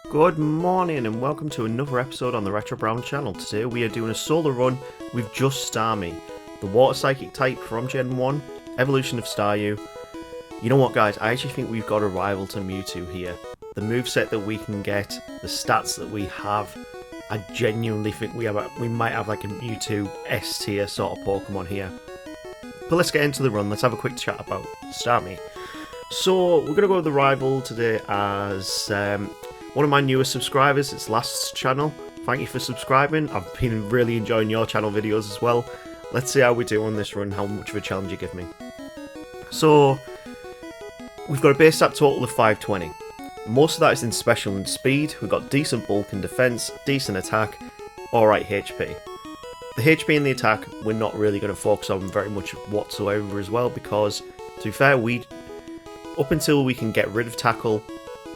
Good morning and welcome to another episode on the Retro Brown channel. Today we are doing a solo run with just Starmie, the water psychic type from Gen 1, evolution of Staryu. You know what guys, I actually think we've got a rival to Mewtwo here. The moveset that we can get, the stats that we have, I genuinely think we might have like a Mewtwo S tier sort of Pokemon here. But let's get into the run, let's have a quick chat about Starmie. So we're going to go with the rival today as one of my newest subscribers. It's Last's channel. Thank you for subscribing. I've been really enjoying your channel videos as well. Let's see how we do on this run, how much of a challenge you give me. So we've got a base stat total of 520. Most of that is in special and speed. We've got decent bulk and defense, decent attack, alright HP. The HP and the attack we're not really going to focus on very much whatsoever as well, because to be fair, up until we can get rid of tackle,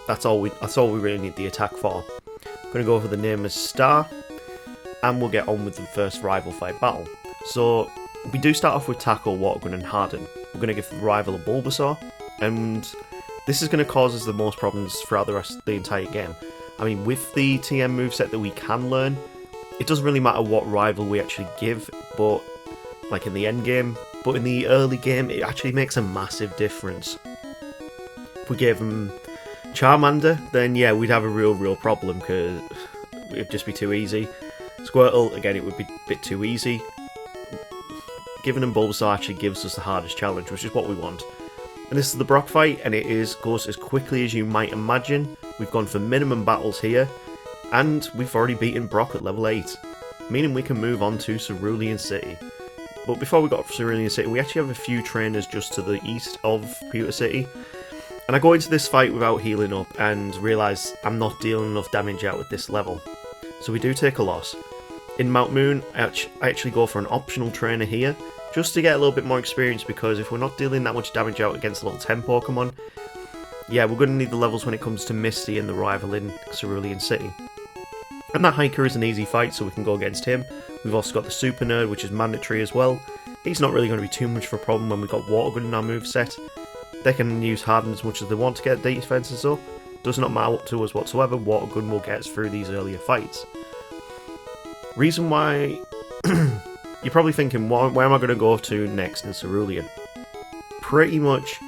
that's all we really need the attack for. I'm going to go for the name as Star, and we'll get on with the first rival fight battle. So we do start off with tackle, water gun and harden. We're going to give the rival a Bulbasaur, and this is going to cause us the most problems throughout the entire game. I mean, with the TM moveset that we can learn, it doesn't really matter what rival we actually give, but like in the end game, but in the early game it actually makes a massive difference. If we gave him Charmander, then yeah, we'd have a real problem because it'd just be too easy. Squirtle, again, it would be a bit too easy. Giving him Bulbasaur actually gives us the hardest challenge, which is what we want. And this is the Brock fight, and it goes as quickly as you might imagine. We've gone for minimum battles here, and we've already beaten Brock at level 8, meaning we can move on to Cerulean City. But before we got to Cerulean City, we actually have a few trainers just to the east of Pewter City. And I go into this fight without healing up and realise I'm not dealing enough damage out at this level. So we do take a loss. In Mount Moon, I actually go for an optional trainer here, just to get a little bit more experience, because if we're not dealing that much damage out against level 10 Pokemon, yeah, we're going to need the levels when it comes to Misty and the rival in Cerulean City. And that Hiker is an easy fight, so we can go against him. We've also got the Super Nerd, which is mandatory as well. He's not really going to be too much of a problem when we've got Water Gun in our moveset. They can use Harden as much as they want to get defenses up. Does not matter to us whatsoever. Water Gun will get us through these earlier fights. Reason why you're probably thinking, where am I going to go to next in Cerulean? Pretty much,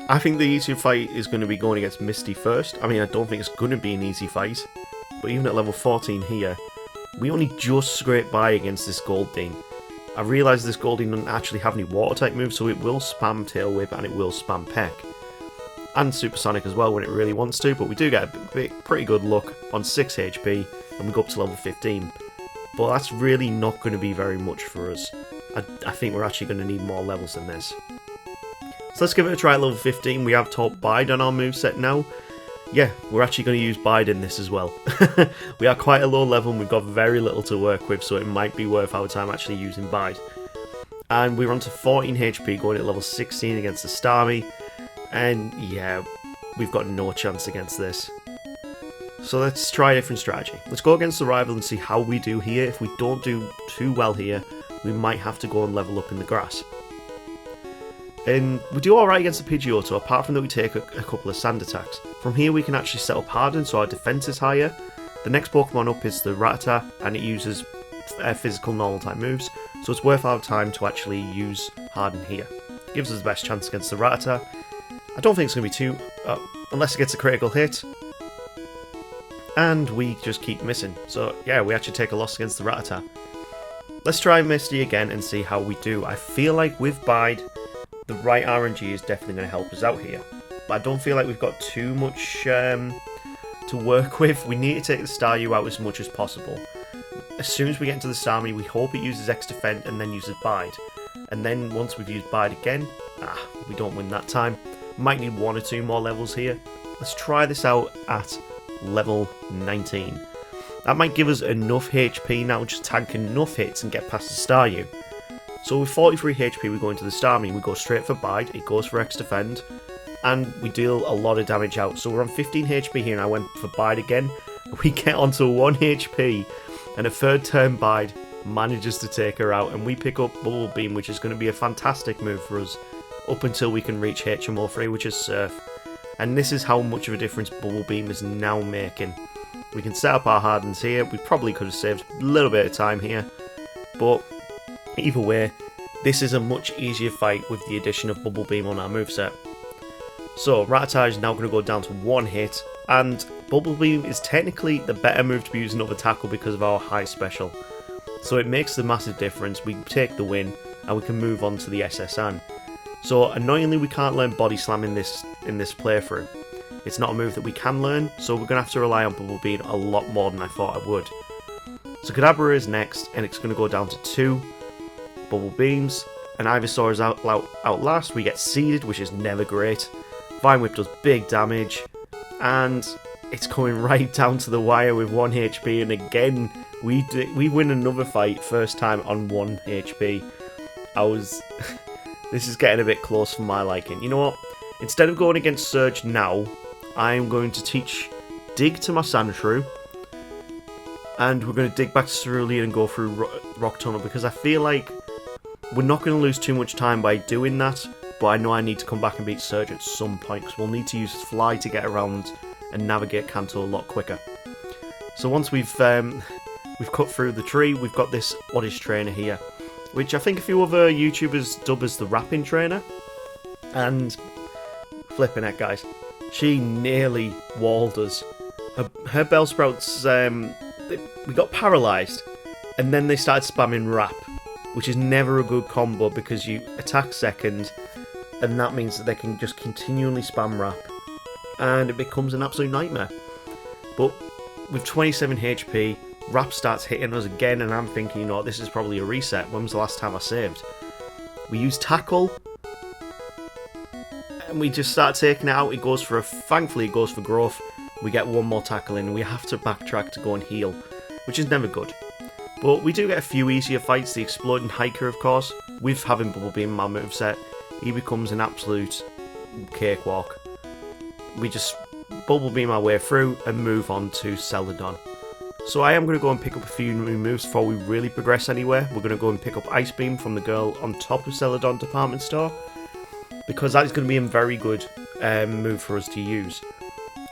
I think the easier fight is going to be going against Misty first. I mean, I don't think it's going to be an easy fight, but even at level 14 here, we only just scrape by against this Goldeen. I realise this Goldeen doesn't actually have any water type moves, so it will spam Tail Whip and it will spam Peck. And Supersonic as well when it really wants to, but we do get a pretty good luck on 6 HP and we go up to level 15. But that's really not going to be very much for us. I think we're actually going to need more levels than this. So let's give it a try at level 15. We have taught Bide on our moveset now. Yeah, we're actually going to use Bide in this as well. We are quite a low level and we've got very little to work with, so it might be worth our time actually using Bide. And we're on to 14 HP going at level 16 against the Starmie. And yeah, we've got no chance against this. So let's try a different strategy. Let's go against the rival and see how we do here. If we don't do too well here, we might have to go and level up in the grass. And we do alright against the Pidgeotto, apart from that we take a couple of sand attacks. From here we can actually set up Harden, so our defense is higher. The next Pokemon up is the Rattata, and it uses physical normal type moves, so it's worth our time to actually use Harden here. Gives us the best chance against the Rattata. I don't think it's going to be too... unless it gets a critical hit. And we just keep missing. So yeah, we actually take a loss against the Rattata. Let's try Misty again and see how we do. I feel like with Bide, the right RNG is definitely going to help us out here. But I don't feel like we've got too much to work with. We need to take the Staryu out as much as possible. As soon as we get into the Starmie, we hope it uses X-Defend and then uses Bide. And then once we've used Bide again, we don't win that time. Might need 1 or 2 more levels here. Let's try this out at level 19. That might give us enough HP now, just tank enough hits and get past the Staryu. So with 43 HP we go into the Starmie, we go straight for Bide, it goes for X-Defend, and we deal a lot of damage out. So we're on 15 HP here and I went for Bide again. We get onto 1 HP and a third turn Bide manages to take her out and we pick up Bubble Beam, which is going to be a fantastic move for us. up until we can reach HMO 3, which is Surf. And this is how much of a difference Bubble Beam is now making. We can set up our hardens here. We probably could have saved a little bit of time here, but either way, this is a much easier fight with the addition of Bubble Beam on our moveset. So Rattata is now going to go down to 1 hit, and Bubble Beam is technically the better move to be using over tackle because of our high special. So it makes the massive difference. We take the win and we can move on to the SSN. So annoyingly, we can't learn Body Slam in this playthrough. It's not a move that we can learn, so we're going to have to rely on Bubble Beam a lot more than I thought I would. So Kadabra is next, and it's going to go down to 2 Bubble Beams. And Ivysaur is out last. We get seeded, which is never great. Vine Whip does big damage, and it's coming right down to the wire with 1 HP, and again, we win another fight, first time on 1 HP. This is getting a bit close for my liking. You know what? Instead of going against Surge now, I'm going to teach Dig to my Sandshrew, and we're going to dig back to Cerulean and go through Rock Tunnel, because I feel like we're not going to lose too much time by doing that, but I know I need to come back and beat Surge at some point, because we'll need to use Fly to get around and navigate Kanto a lot quicker. So once we've cut through the tree, we've got this Oddish Trainer here, which I think a few other YouTubers dub as the Rapping Trainer, and flipping heck, guys, she nearly walled us. Her Bellsprouts, we got paralysed, and then they started spamming Rap, which is never a good combo because you attack second, and that means that they can just continually spam Rap, and it becomes an absolute nightmare. But with 27 HP, Rap starts hitting us again, and I'm thinking, you know, this is probably a reset. When was the last time I saved? We use Tackle, and we just start taking it out. It goes for thankfully it goes for growth. We get 1 more tackle in, and we have to backtrack to go and heal, which is never good. But we do get a few easier fights. The Exploding Hiker, of course, with having Bubble Beam in my moveset, he becomes an absolute cakewalk. We just Bubble Beam our way through and move on to Celadon. So I am going to go and pick up a few new moves before we really progress anywhere. We're going to go and pick up Ice Beam from the girl on top of Celadon department store, because that is going to be a very good move for us to use.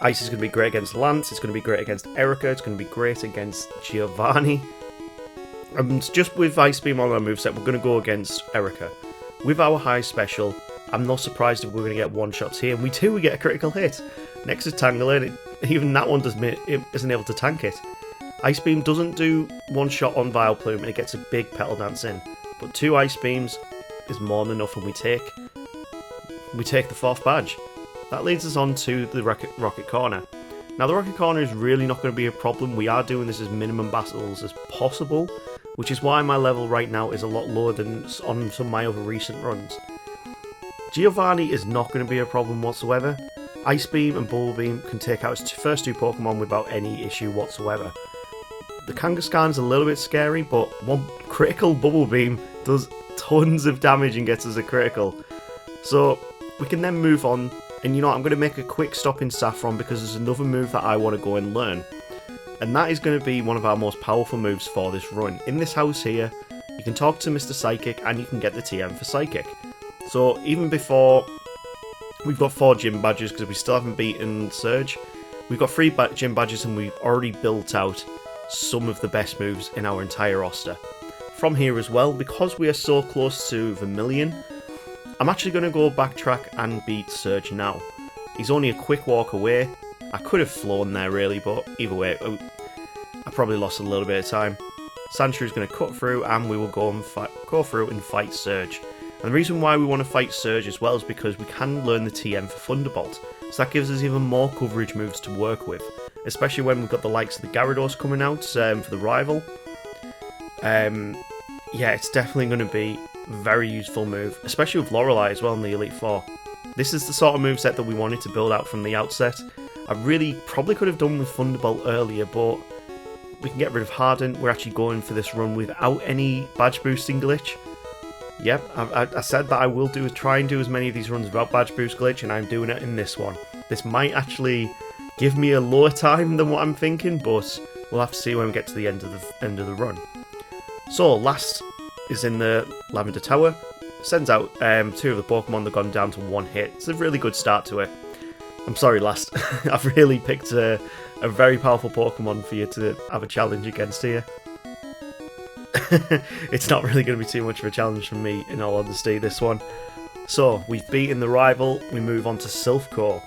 Ice is going to be great against Lance, it's going to be great against Erica, it's going to be great against Giovanni. And just with Ice Beam on our moveset, we're going to go against Erica. With our high special, I'm not surprised if we're going to get one-shots here, and we do, we get a critical hit. Next is Tangler, even that one isn't able to tank it. Ice Beam doesn't do one-shot on Vileplume, and it gets a big Petal Dance in. But 2 Ice Beams is more than enough, and we take the 4th badge. That leads us on to the Rocket Corner. Now, the Rocket Corner is really not going to be a problem. We are doing this as minimum battles as possible, which is why my level right now is a lot lower than on some of my other recent runs. Giovanni is not going to be a problem whatsoever. Ice Beam and Bubble Beam can take out its first 2 Pokemon without any issue whatsoever. The Kangaskhan's a little bit scary, but 1 critical Bubble Beam does tons of damage and gets us a critical. So we can then move on, and you know what, I'm going to make a quick stop in Saffron because there's another move that I want to go and learn. And that is going to be one of our most powerful moves for this run. In this house here, you can talk to Mr. Psychic and you can get the TM for Psychic. So even before, we've got 4 gym badges because we still haven't beaten Surge. We've got 3 gym badges and we've already built out some of the best moves in our entire roster. From here as well, because we are so close to the million, I'm actually going to go backtrack and beat Surge now. He's only a quick walk away. I could have flown there really, but either way, I probably lost a little bit of time. Sandshrew is going to cut through and we will go through and fight Surge. And the reason why we want to fight Surge as well is because we can learn the TM for Thunderbolt. So that gives us even more coverage moves to work with, especially when we've got the likes of the Gyarados coming out for the rival. Yeah, it's definitely going to be a very useful move, especially with Lorelei as well in the Elite Four. This is the sort of moveset that we wanted to build out from the outset. I really probably could have done with Thunderbolt earlier, but we can get rid of Harden. We're actually going for this run without any badge boosting glitch. Yep, I said that I will try and do as many of these runs without badge boost glitch, and I'm doing it in this one. This might actually give me a lower time than what I'm thinking, but we'll have to see when we get to the end of the run. So last is in the Lavender Tower. sends out 2 of the Pokemon that have gone down to 1 hit. It's a really good start to it. I'm sorry, last. I've really picked a very powerful Pokemon for you to have a challenge against here. It's not really going to be too much of a challenge from me, in all honesty, this one. So, we've beaten the rival, we move on to Silph Co.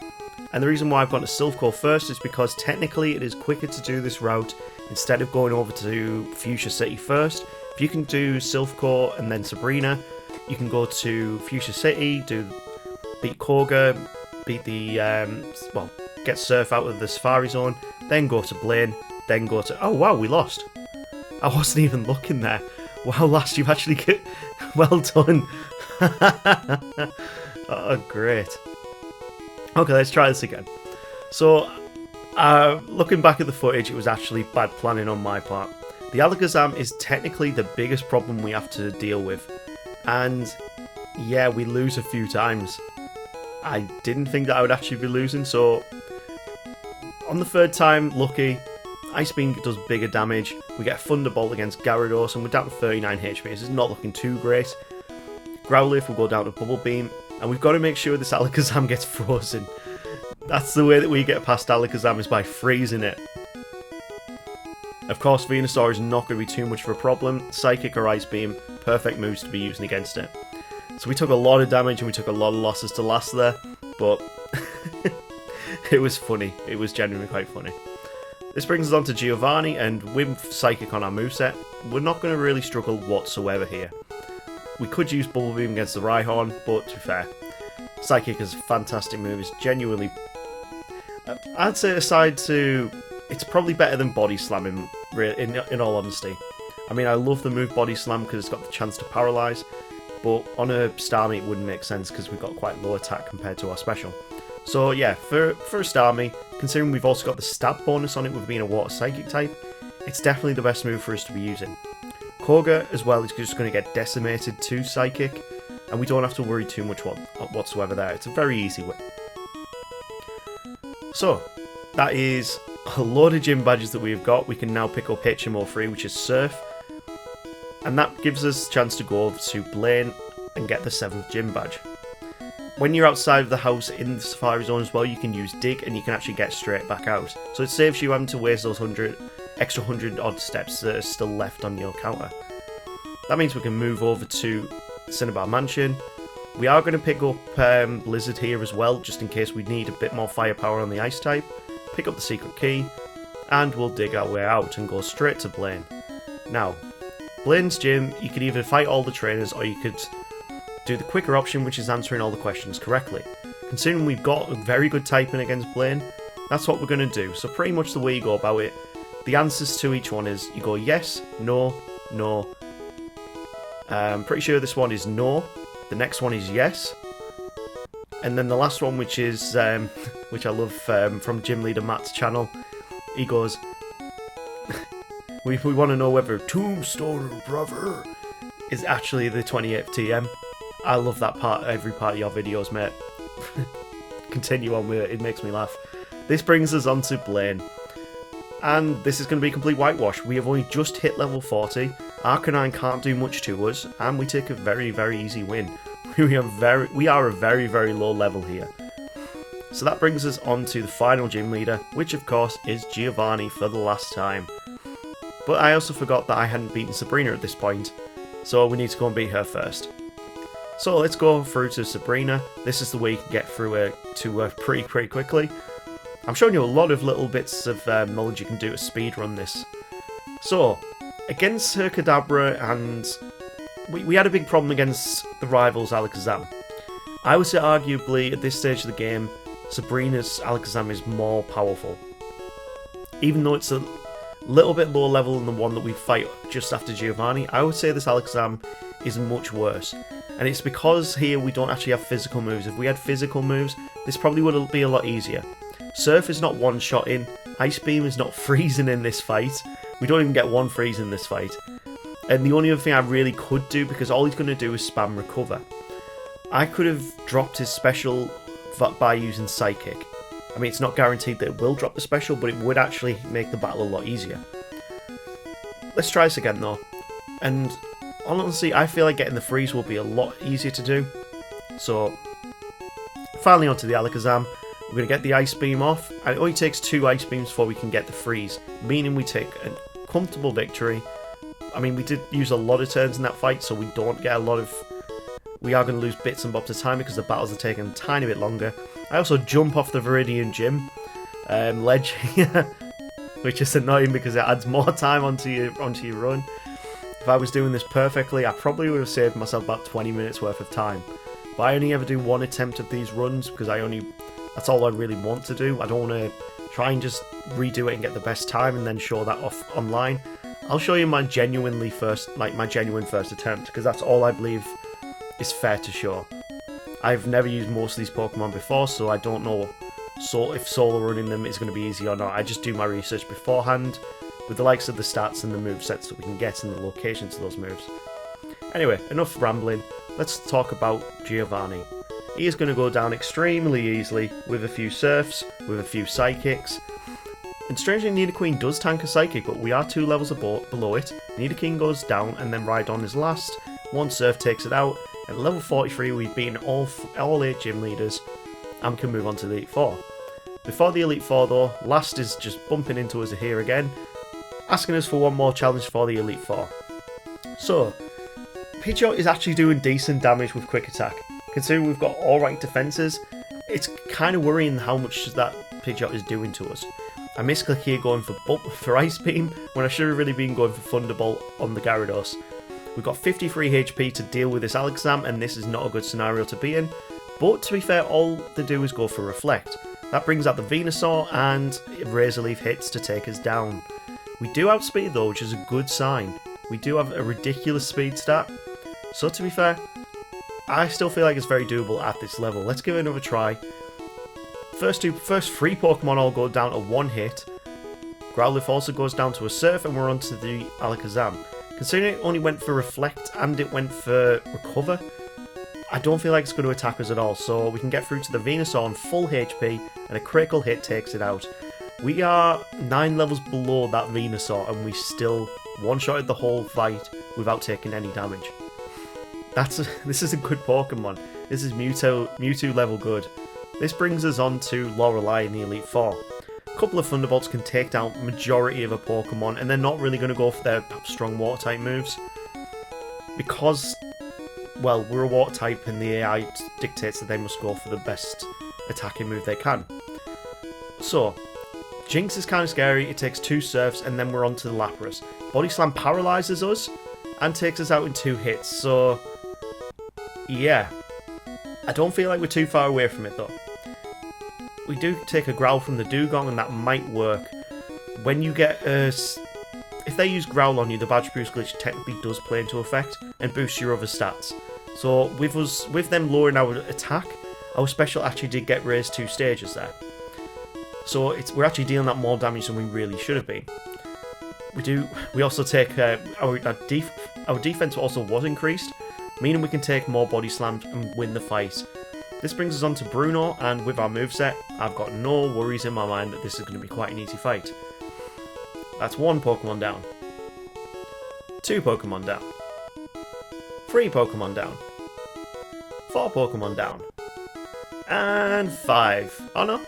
And the reason why I've gone to Silph Co first is because technically it is quicker to do this route instead of going over to Fuchsia City first. If you can do Silph Co and then Sabrina, you can go to Fuchsia City, beat Koga, beat the, get Surf out of the Safari Zone, then go to Blaine, then go to... Oh wow, we lost. I wasn't even looking there. Wow, last you've actually get... Well done. Oh, great. Okay, let's try this again. So, looking back at the footage, it was actually bad planning on my part. The Alakazam is technically the biggest problem we have to deal with. And, yeah, we lose a few times. I didn't think that I would actually be losing, so... On the 3rd time, lucky, Ice Beam does bigger damage. We get a Thunderbolt against Gyarados, and we're down to 39 HP. This is not looking too great. Growlithe will go down to Bubble Beam, and we've got to make sure this Alakazam gets frozen. That's the way that we get past Alakazam, is by freezing it. Of course, Venusaur is not going to be too much of a problem. Psychic or Ice Beam, perfect moves to be using against it. So we took a lot of damage and we took a lot of losses to last there, but it was funny. It was genuinely quite funny. This brings us on to Giovanni, and with Psychic on our moveset, we're not going to really struggle whatsoever here. We could use Bubble Beam against the Rhyhorn, but to be fair, Psychic is a fantastic move. It's genuinely... I'd say aside to... It's probably better than Body Slamming, in all honesty. I mean, I love the move Body Slam because it's got the chance to paralyse, but on a Starmie it wouldn't make sense because we've got quite low attack compared to our special. So yeah, for a Starmie, considering we've also got the stab bonus on it with being a Water Psychic type, it's definitely the best move for us to be using. Koga as well is just going to get decimated to Psychic, and we don't have to worry too much whatsoever there. It's a very easy win. So, that is a load of gym badges that we've got. We can now pick up HMO3, which is Surf, and that gives us a chance to go over to Blaine and get the 7th gym badge. When you're outside of the house in the Safari Zone as well, you can use Dig and you can actually get straight back out. So it saves you having to waste those extra 100 odd steps that are still left on your counter. That means we can move over to Cinnabar Mansion. We are going to pick up Blizzard here as well, just in case we need a bit more firepower on the Ice type. Pick up the secret key, and we'll dig our way out and go straight to Blaine. Now, Blaine's gym, you could either fight all the trainers or you could do the quicker option, which is answering all the questions correctly. Considering we've got a very good typing against Blaine, that's what we're going to do. So pretty much the way you go about it, the answers to each one is you go yes, no, no. I'm pretty sure this one is no. The next one is yes. And then the last one, which is, which I love from Gym Leader Matt's channel, he goes, we want to know whether Tombstone Brother is actually the 28th TM. I love that part, every part of your videos, mate. Continue on with it, it makes me laugh. This brings us on to Blaine. And this is going to be complete whitewash. We have only just hit level 40. Arcanine can't do much to us, and we take a very, very easy win. We are a very, very low level here. So that brings us on to the final gym leader, which of course is Giovanni for the last time. But I also forgot that I hadn't beaten Sabrina at this point, so we need to go and beat her first. So let's go through to Sabrina. This is the way you can get through her pretty quickly. I'm showing you a lot of little bits of knowledge you can do to speedrun this. So, against her Kadabra, and we had a big problem against the rivals Alakazam. I would say arguably at this stage of the game, Sabrina's Alakazam is more powerful. Even though it's a little bit lower level than the one that we fight just after Giovanni, I would say this Alakazam is much worse. And it's because here we don't actually have physical moves. If we had physical moves, this probably would be a lot easier. Surf is not one-shotting, Ice Beam is not freezing in this fight. We don't even get one freeze in this fight. And the only other thing I really could do, because all he's going to do is spam Recover, I could have dropped his special by using Psychic. I mean, it's not guaranteed that it will drop the special, but it would actually make the battle a lot easier. Let's try this again though. And honestly, I feel like getting the freeze will be a lot easier to do. So, finally onto the Alakazam. We're going to get the Ice Beam off, and it only takes 2 Ice Beams before we can get the freeze, meaning we take a comfortable victory. I mean, we did use a lot of turns in that fight, so we don't get a lot of... We are going to lose bits and bobs of time because the battles are taking a tiny bit longer. I also jump off the Viridian Gym ledge here, which is annoying because it adds more time onto your run. If I was doing this perfectly, I probably would have saved myself about 20 minutes worth of time. But I only ever do 1 attempt of these runs because that's all I really want to do. I don't want to try and just redo it and get the best time and then show that off online. I'll show you my genuine first attempt because that's all I believe is fair to show. I've never used most of these Pokemon before, so I don't know if solo running them is going to be easy or not. I just do my research beforehand with the likes of the stats and the movesets that we can get and the locations of those moves. Anyway, enough rambling. Let's talk about Giovanni. He is going to go down extremely easily with a few Surfs, with a few Psychics. And strangely, Nidoqueen does tank a Psychic, but we are 2 levels below it. Nidoqueen goes down, and then Rhydon is last. 1 Surf takes it out. At level 43, we've beaten all 8 gym leaders, and we can move on to the Elite Four. Before the Elite Four, though, Last is just bumping into us here again, asking us for one more challenge for the Elite Four. So, Pidgeot is actually doing decent damage with Quick Attack. Considering we've got alright defences, it's kind of worrying how much that Pidgeot is doing to us. I misclick here going for Ice Beam when I should have really been going for Thunderbolt on the Gyarados. We've got 53 HP to deal with this Alakazam, and this is not a good scenario to be in. But to be fair, all they do is go for Reflect. That brings out the Venusaur, and Razor Leaf hits to take us down. We do outspeed though, which is a good sign. We do have a ridiculous speed stat. So to be fair, I still feel like it's very doable at this level. Let's give it another try. First 3 Pokemon all go down to 1 hit. Growlithe also goes down to a Surf, and we're onto the Alakazam. Considering it only went for Reflect and it went for Recover, I don't feel like it's going to attack us at all. So we can get through to the Venusaur on full HP, and a critical hit takes it out. We are 9 levels below that Venusaur, and we still one-shotted the whole fight without taking any damage. This is a good Pokemon. This is Mewtwo level good. This brings us on to Lorelei in the Elite Four. A couple of Thunderbolts can take down majority of a Pokemon, and they're not really going to go for their strong water type moves because, well, we're a water type and the AI dictates that they must go for the best attacking move they can. So, Jinx is kind of scary. It takes 2 Surfs, and then we're on to the Lapras. Body Slam paralyzes us and takes us out in 2 hits. So, yeah, I don't feel like we're too far away from it though. We do take a Growl from the Dugong, and that might work. When you get if they use Growl on you, the Badge Boost glitch technically does play into effect and boosts your other stats. So with them lowering our attack, our special actually did get raised 2 stages there. So we're actually dealing out more damage than we really should have been. We also take our defense also was increased, meaning we can take more Body Slams and win the fight. This brings us on to Bruno, and with our moveset, I've got no worries in my mind that this is going to be quite an easy fight. That's 1 Pokemon down. 2 Pokemon down. 3 Pokemon down. 4 Pokemon down. And 5. Oh no.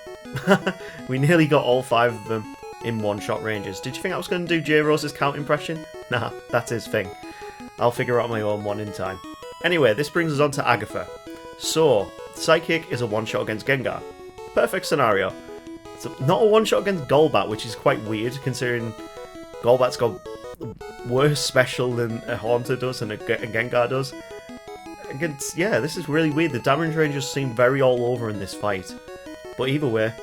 We nearly got all 5 of them in one-shot ranges. Did you think I was going to do J-Rose's count impression? Nah, that's his thing. I'll figure out my own one in time. Anyway, this brings us on to Agatha. So, Psychic is a one-shot against Gengar. Perfect scenario. It's not a one-shot against Golbat, which is quite weird, considering Golbat's got worse special than a Haunter does and a Gengar does. Yeah, this is really weird. The damage ranges seem very all over in this fight. But either way,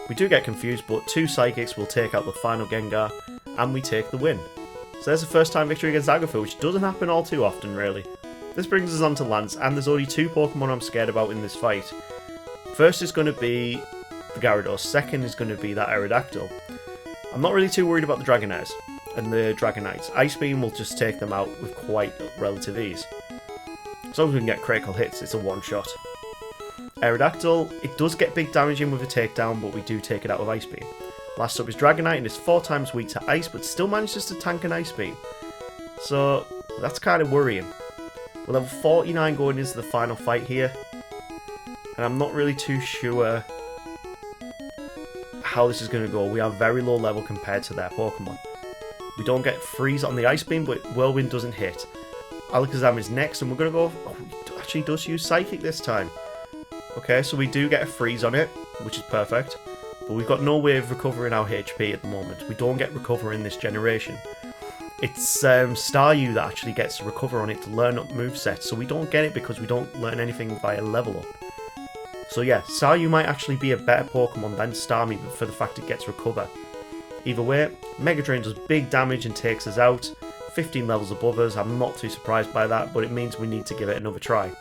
we do get confused, but 2 Psychics will take out the final Gengar, and we take the win. So there's a first-time victory against Agatha, which doesn't happen all too often, really. This brings us on to Lance, and there's only 2 Pokemon I'm scared about in this fight. First is going to be the Gyarados, second is going to be that Aerodactyl. I'm not really too worried about the Dragonairs and the Dragonites. Ice Beam will just take them out with quite relative ease. As long as we can get critical hits, it's a one-shot. Aerodactyl, it does get big damage in with a takedown, but we do take it out with Ice Beam. Last up is Dragonite, and it's 4 times weak to Ice, but still manages to tank an Ice Beam. So, that's kind of worrying. We're level 49 going into the final fight here. And I'm not really too sure how this is going to go. We are very low level compared to their Pokemon. We don't get freeze on the Ice Beam, but Whirlwind doesn't hit. Alakazam is next, and we're going to go... Oh, he actually does use Psychic this time. Okay, so we do get a freeze on it, which is perfect. But we've got no way of recovering our HP at the moment. We don't get recover in this generation. It's Staryu that actually gets to recover on it to learn up moveset, so we don't get it because we don't learn anything via level up. So yeah, Staryu might actually be a better Pokemon than Starmie for the fact it gets recover. Either way, Mega Drain does big damage and takes us out. 15 levels above us, I'm not too surprised by that, but it means we need to give it another try.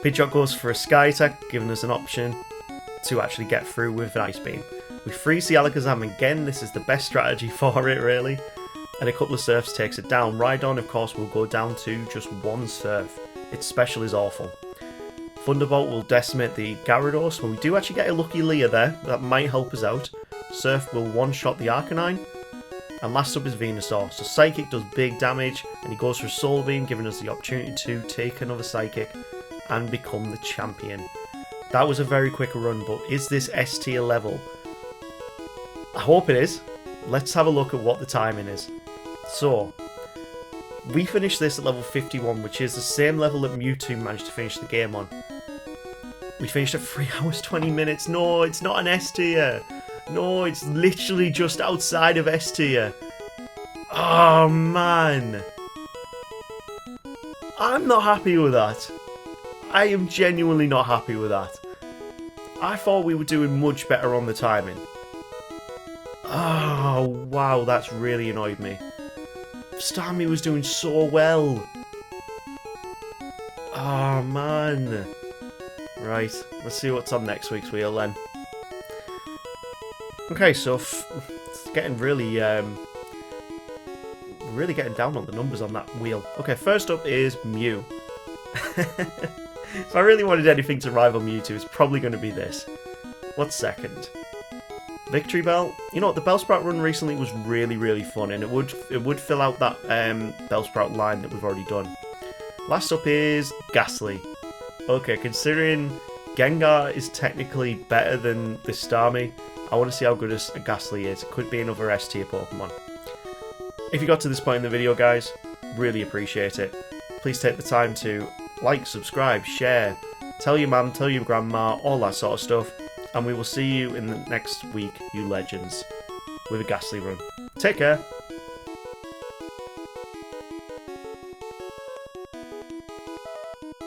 Pidgeot goes for a Sky Attack, giving us an option to actually get through with an Ice Beam. We freeze the Alakazam again, this is the best strategy for it really. And a couple of Surfs takes it down. Rhydon of course will go down to just one Surf. Its special is awful. Thunderbolt will decimate the Gyarados. When we do actually get a lucky Leer there, that might help us out. Surf will one-shot the Arcanine. And last up is Venusaur. So Psychic does big damage, and he goes for a Soul Beam, giving us the opportunity to take another Psychic and become the champion. That was a very quick run, but is this S tier level? I hope it is. Let's have a look at what the timing is. So, we finished this at level 51, which is the same level that Mewtwo managed to finish the game on. We finished at 3 hours 20 minutes. No, it's not an S tier. No, it's literally just outside of S tier. Oh, man. I'm not happy with that. I am genuinely not happy with that. I thought we were doing much better on the timing. Oh, wow, that's really annoyed me. Starmie was doing so well. Oh, man. Right, let's see what's on next week's wheel then. Okay, so it's getting really getting down on the numbers on that wheel. Okay, first up is Mew. If I really wanted anything to rival Mewtwo, it's probably going to be this. What's second? Victory Bell. You know what, the Bellsprout run recently was really fun, and it would fill out that Bellsprout line that we've already done. Last up is Ghastly. Okay, considering Gengar is technically better than the Starmie, I want to see how good a Ghastly is. It could be another S tier Pokemon. If you got to this point in the video, guys, really appreciate it. Please take the time to like, subscribe, share, tell your mum, tell your grandma, all that sort of stuff. And we will see you in the next week, you legends, with a Ghastly run. Take care.